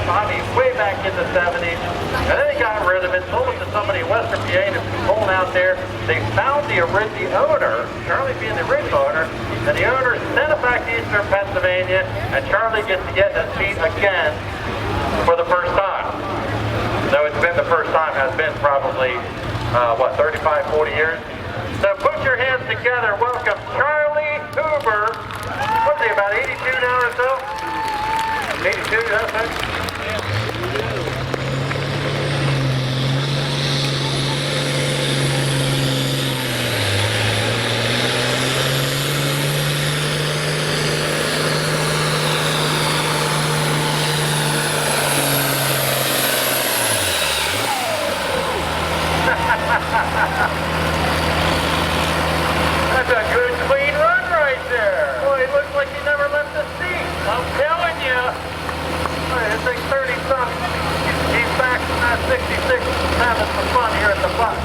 Bobby way back in the 70s. And then they got rid of it, sold it to somebody in Western PA that's pulling out there. They found the owner, Charlie being the original owner, and the owner sent it back to Eastern Pennsylvania, and Charlie gets to get his feet again for the first time. So it's been the first time, has been probably, 35, 40 years. So put your hands together, welcome Charlie Hoover. What is he, about 82 now or so? 82, that's it? That's a good clean run right there. Boy, it looks like he never left the seat. I'm telling you. It's like 30 something. He's back from that 66 having some fun here at the bus.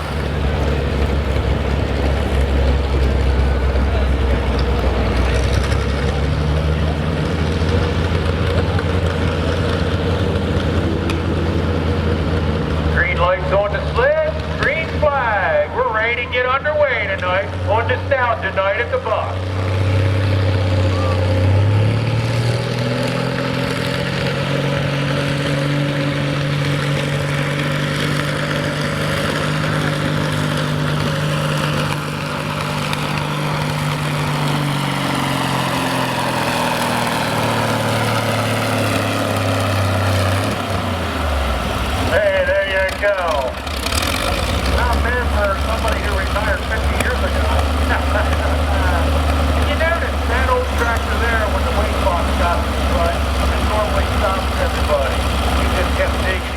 Green lights on the sled, green flag. We're ready to get underway tonight on Nostalgia Night at the bus. Hey, there you go. Not bad for somebody who retired 50 years ago. You notice that old tractor there when the weight box got to the front, it normally stops everybody. He just kept digging.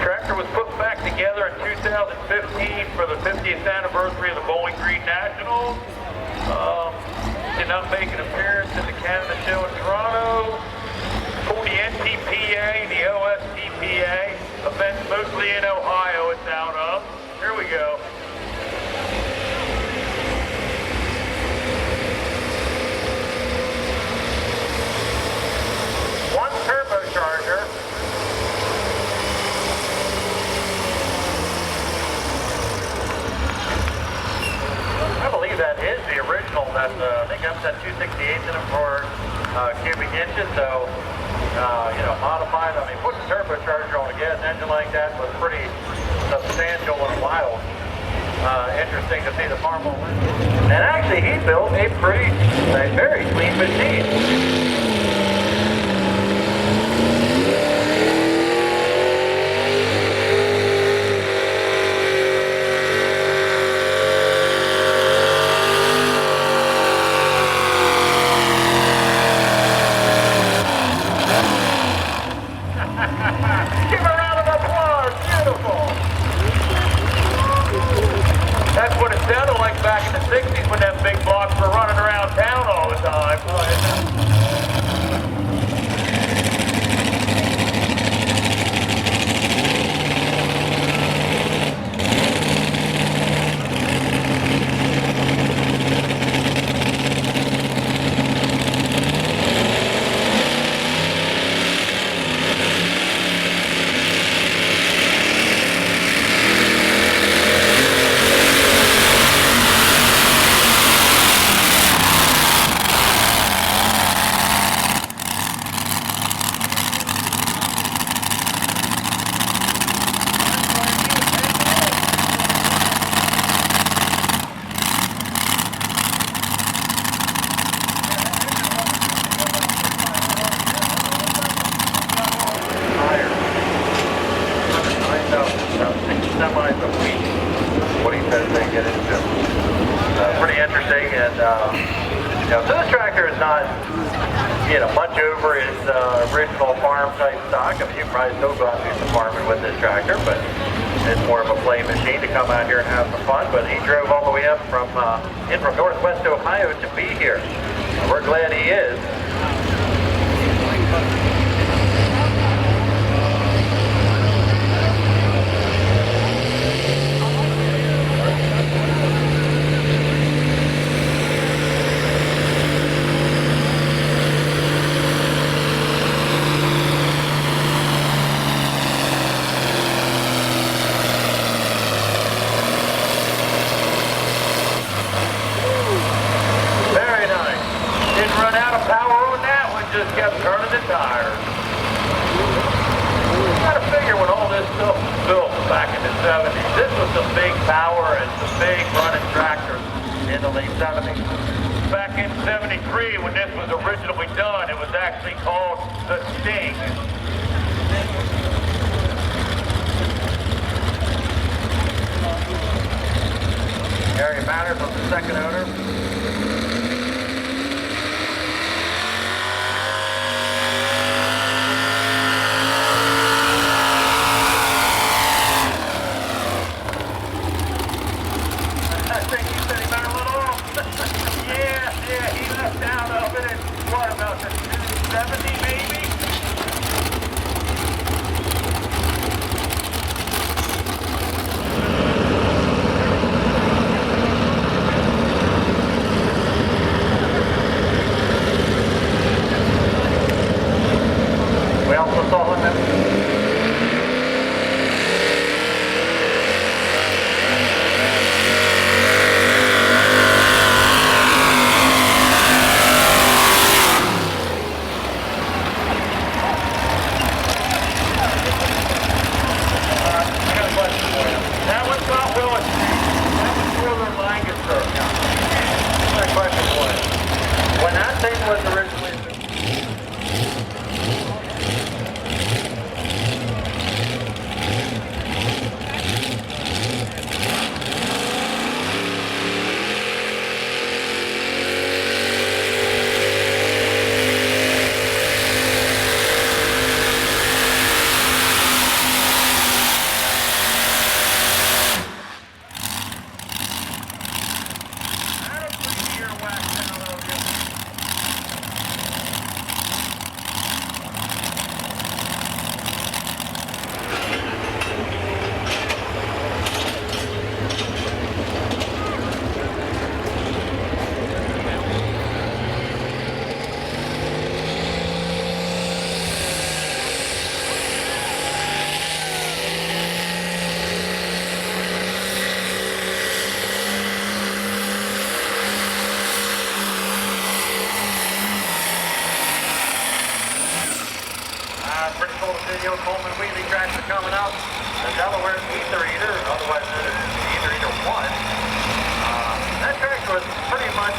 Tractor was put back together in 2015 for the 50th anniversary of the Bowling Green Nationals. Did not make an appearance in the Canada show in Toronto. For the NTPA, the OSTPA, events mostly in Ohio it's out of. Here we go. One turbocharger. I believe that is the original. That's I think that's that 268 in it for cubic inches. So modified. I mean, putting a turbocharger on a gas engine like that was pretty substantial and wild. Interesting to see the farm. And actually, he built a very clean machine. Give a round of applause. Beautiful. That's what it sounded like back in the 60s when them big blocks were running around town all the time. Semis a week, what he says they get into. Pretty interesting, and so this tractor is not, much over his original farm type stock. I mean, you probably still go out and do some farming with this tractor, but it's more of a play machine to come out here and have some fun. But he drove all the way up from Northwest Ohio to be here. We're glad he is. kept turning the tires. You gotta figure when all this stuff was built back in the 70s, this was some big power and some big running tractors in the late 70s. Back in 73, when this was originally done, it was actually called the Sting. Gary Matters was the second owner. I think he said he better let off. yeah, he left out of it at, what, about the 270 maybe? We also saw him at pretty cool video. Coleman Wheatley tractor coming up. The Delaware Ether Eater, otherwise known as Ether Eater 1. That tractor was pretty much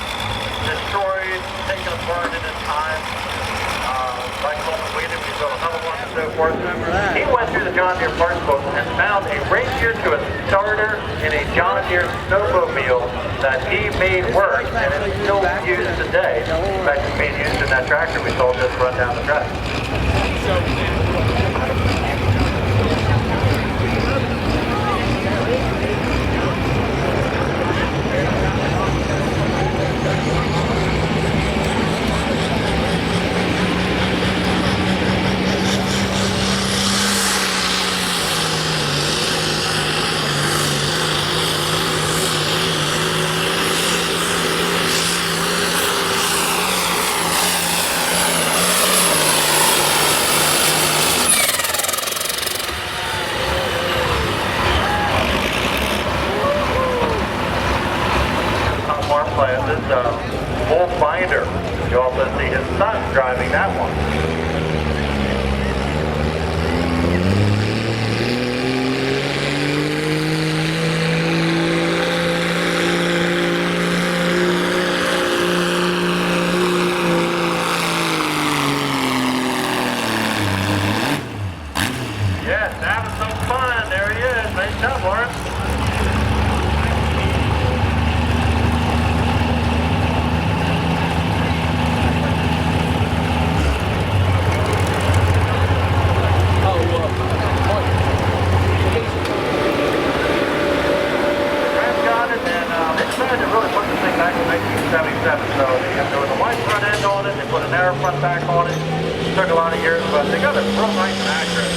destroyed, taken apart in its time. Like Coleman Wheatley, we built another one and so forth. He went through the John Deere parts book and found a reindeer to a starter in a John Deere snowmobile that he made work, and it's still used today. In fact, it's being used in that tractor we sold just run down the track. This full binder. You also see his son driving that one. Yes, having some fun. There he is. Nice job, Lawrence. So there was a wide front end on it, they put a narrow front back on it. It took a lot of years, but they got it real nice and accurate.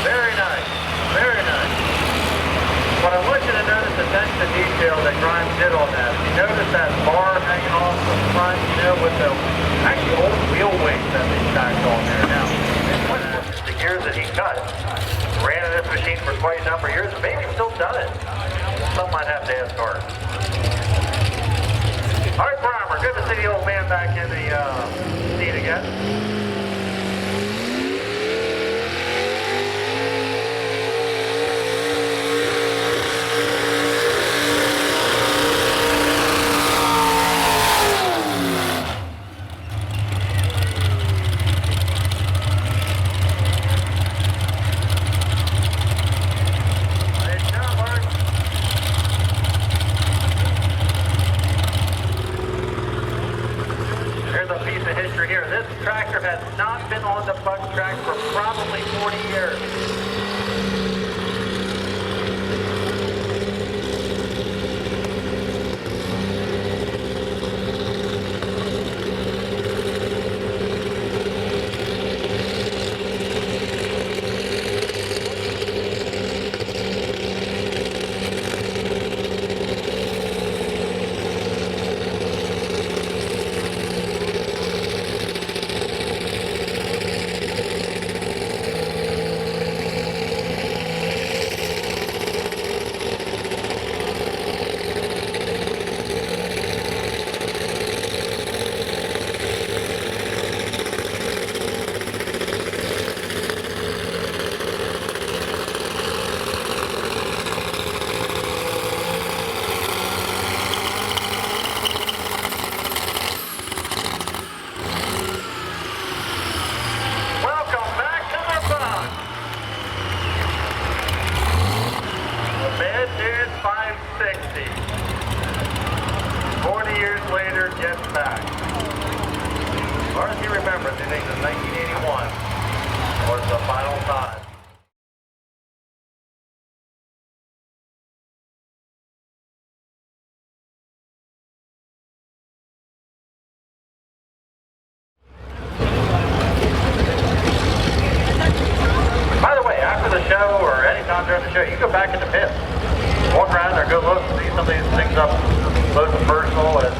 Very nice, very nice. But I want you to notice the attention to detail that Grimes did on that. You notice that bar hanging off the front, you know, with the actually old wheel weights that they stacked on for quite a number of years, and maybe still does it. Some might have to ask Art. All right, Primer, good to see the old man back in the seat again. Here. This tractor has not been on the buck track for probably 40 years. During the show, you go back in the pit, walk around there, go look, see some of these things up close and personal, and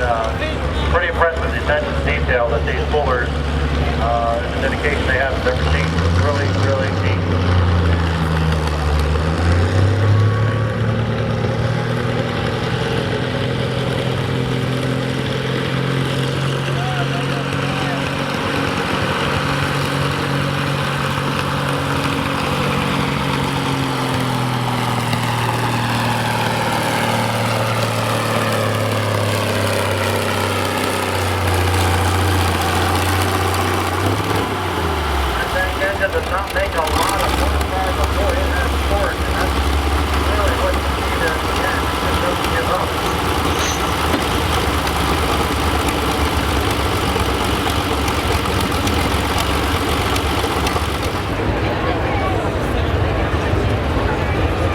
pretty impressed with the attention to detail that these pullers, and the dedication they have to their machines. It's really, really neat. Does not make a lot of horsepower before it has torque, and that's really what you need to get. It doesn't give up.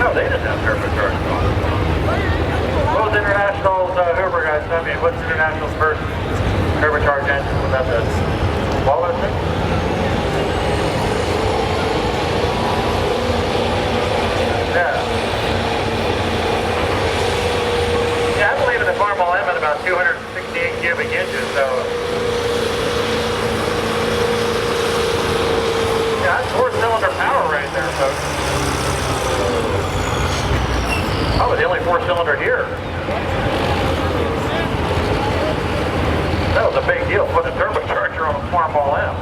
No, they didn't have turbocharged. What was International's Hoover guys? I mean, what's International's first turbocharged engine without the Wallace thing? Yeah, I believe in the Farmall M at about 268 cubic inches, so yeah, that's 4-cylinder power right there, folks. Oh, the only 4-cylinder here. That was a big deal, putting a turbocharger on a Farmall M.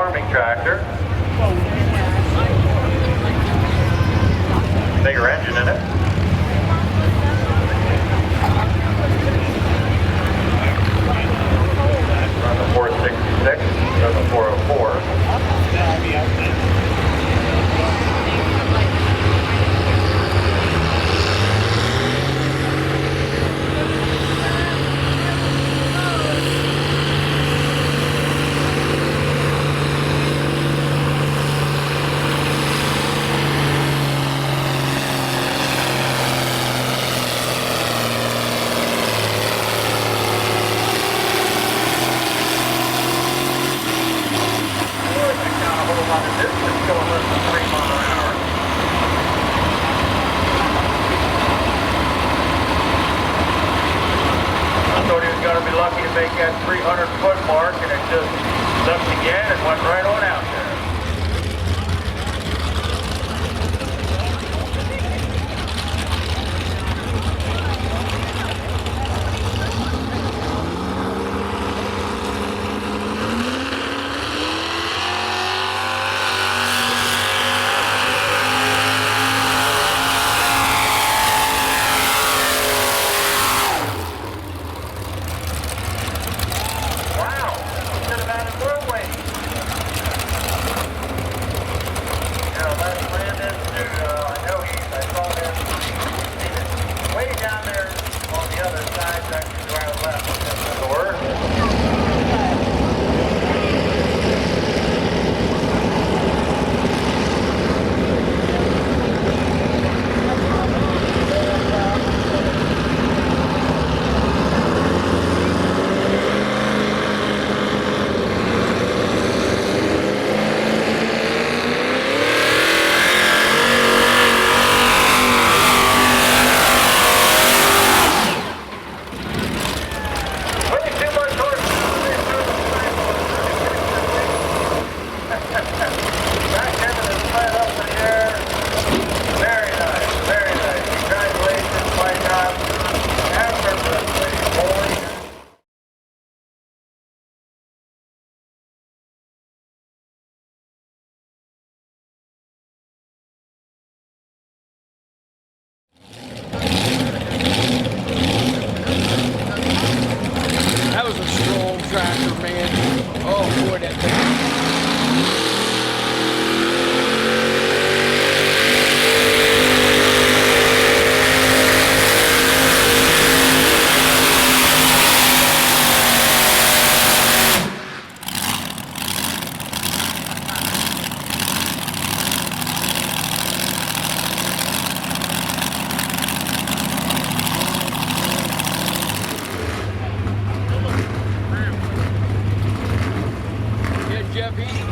farming tractor. Bigger engine in it. Run the 466 or the 404. Make that 300-foot mark, and it just left again and went right on out there.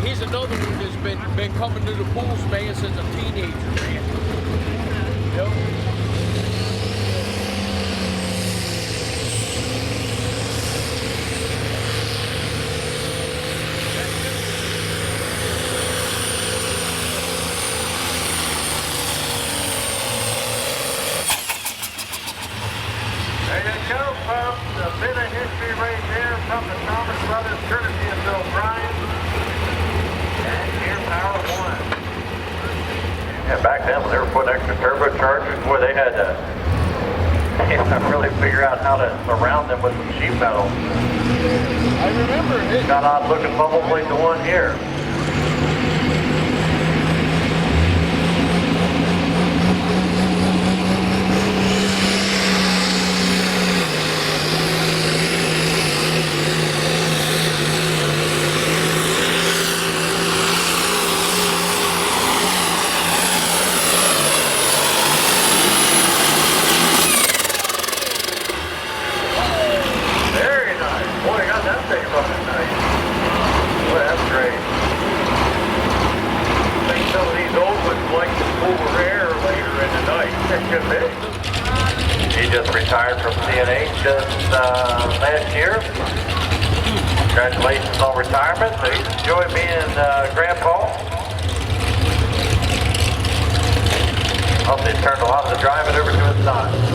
He's another one that's been coming to the pools, man, since a teenager, man. Yep. There you go, folks. A bit of history right there from the Thomas Brothers, courtesy of Bill Bryan. And here, Power One. Yeah, back then when they were putting extra turbochargers, boy, they had to really figure out how to surround them with some sheet metal. I remember it. Got odd looking bubbles like the one here. He just retired from CNH just last year. Congratulations on retirement. So he's enjoyed being grandpa. Also, he turned a lot of the driving over to his son.